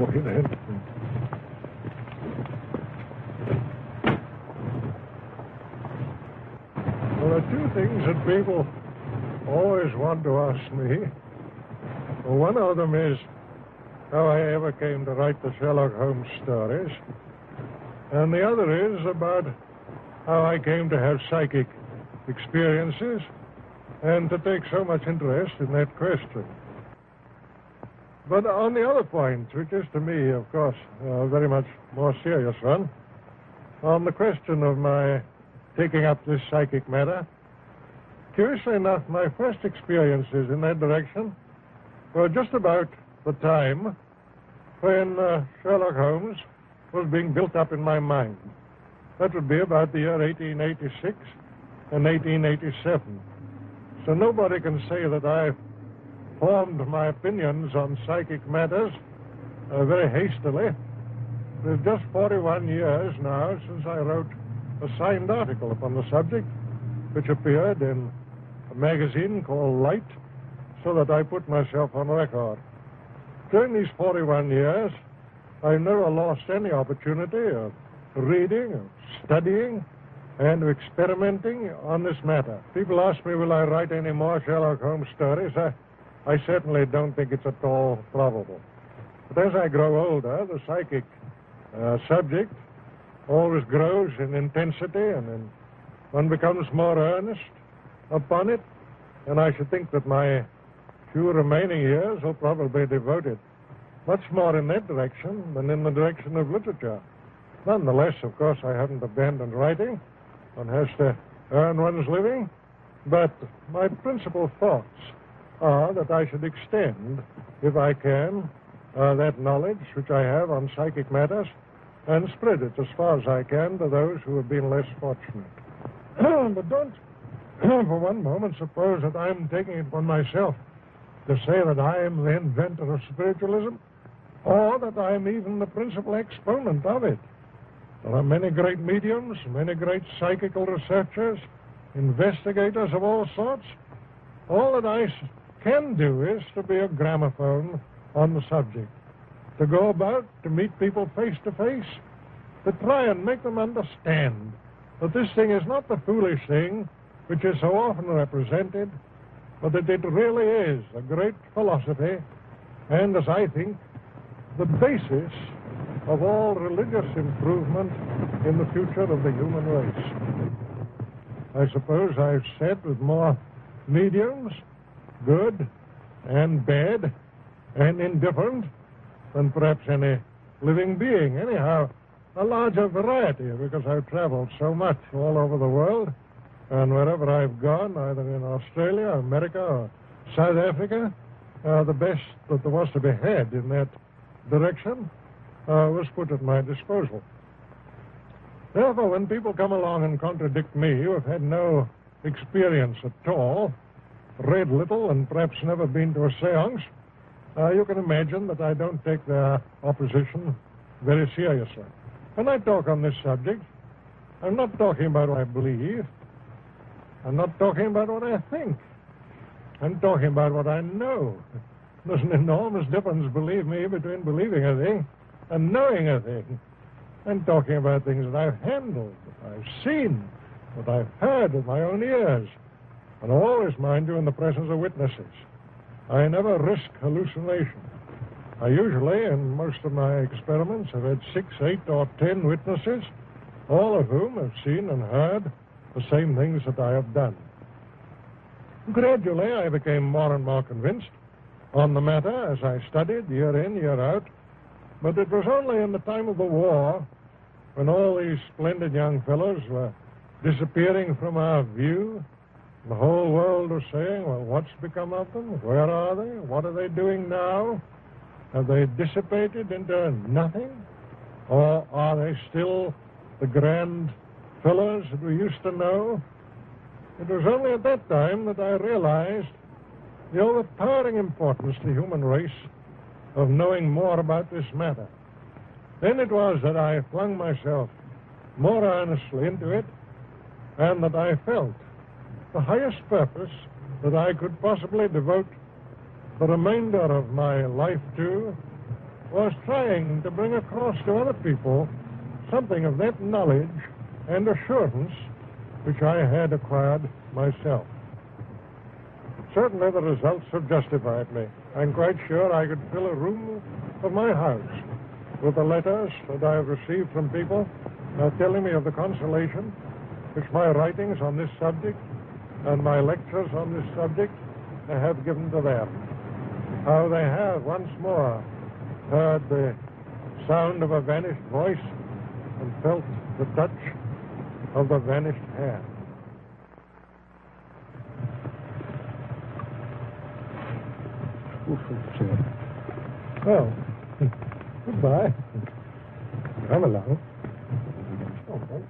way then. Well, there are two things that people always want to ask me. Well, one of them is how I ever came to write the Sherlock Holmes stories. And the other is about how I came to have psychic experiences and to take so much interest in that question. But on the other point, which is to me, of course, a very much more serious one, on the question of my taking up this psychic matter, curiously enough, my first experiences in that direction were just about the time when Sherlock Holmes was being built up in my mind. That would be about the year 1886 and 1887. So nobody can say that I formed my opinions on psychic matters very hastily. It's just 41 years now since I wrote a signed article upon the subject, which appeared in a magazine called Light, so that I put myself on record. During these 41 years, I've never lost any opportunity of reading, of studying, and of experimenting on this matter. People ask me, will I write any more Sherlock Holmes stories? I certainly don't think it's at all probable. But as I grow older, the psychic subject always grows in intensity, and one becomes more earnest upon it. And I should think that my few remaining years will probably be devoted much more in that direction than in the direction of literature. Nonetheless, of course, I haven't abandoned writing. One has to earn one's living. But my principal thoughts are that I should extend, if I can, that knowledge which I have on psychic matters and spread it as far as I can to those who have been less fortunate. But don't for one moment suppose that I'm taking it upon myself to say that I am the inventor of spiritualism, or that I am even the principal exponent of it. There are many great mediums, many great psychical researchers, investigators of all sorts. All that I can do is to be a gramophone on the subject, to go about, to meet people face to face, to try and make them understand that this thing is not the foolish thing which is so often represented, but that it really is a great philosophy, and, as I think, the basis of all religious improvement in the future of the human race. I suppose I've said with more mediums, good and bad and indifferent, than perhaps any living being. Anyhow, a larger variety, because I've traveled so much all over the world, and wherever I've gone, either in Australia, America, or South Africa, the best that there was to be had in that direction was put at my disposal. Therefore, when people come along and contradict me, who have had no experience at all, read little, and perhaps never been to a seance, you can imagine that I don't take their opposition very seriously. When I talk on this subject, I'm not talking about what I believe. I'm not talking about what I think. I'm talking about what I know. There's an enormous difference, believe me, between believing a thing and knowing a thing. I'm talking about things that I've handled, that I've seen, that I've heard with my own ears. And always, mind you, in the presence of witnesses. I never risk hallucination. I usually, in most of my experiments, have had 6, 8, or 10 witnesses, all of whom have seen and heard the same things that I have done. Gradually, I became more and more convinced on the matter as I studied year in, year out. But it was only in the time of the war, when all these splendid young fellows were disappearing from our view, the whole world was saying, well, what's become of them? Where are they? What are they doing now? Have they dissipated into nothing? Or are they still the grand fellows that we used to know? It was only at that time that I realized the overpowering importance to the human race of knowing more about this matter. Then it was that I flung myself more earnestly into it, and that I felt the highest purpose that I could possibly devote the remainder of my life to was trying to bring across to other people something of that knowledge and assurance which I had acquired myself. Certainly the results have justified me. I'm quite sure I could fill a room of my house with the letters that I have received from people telling me of the consolation which my writings on this subject and my lectures on this subject have given to them. How they have once more heard the sound of a vanished voice and felt the touch of the vanished hand. Well, goodbye. Come along. Okay.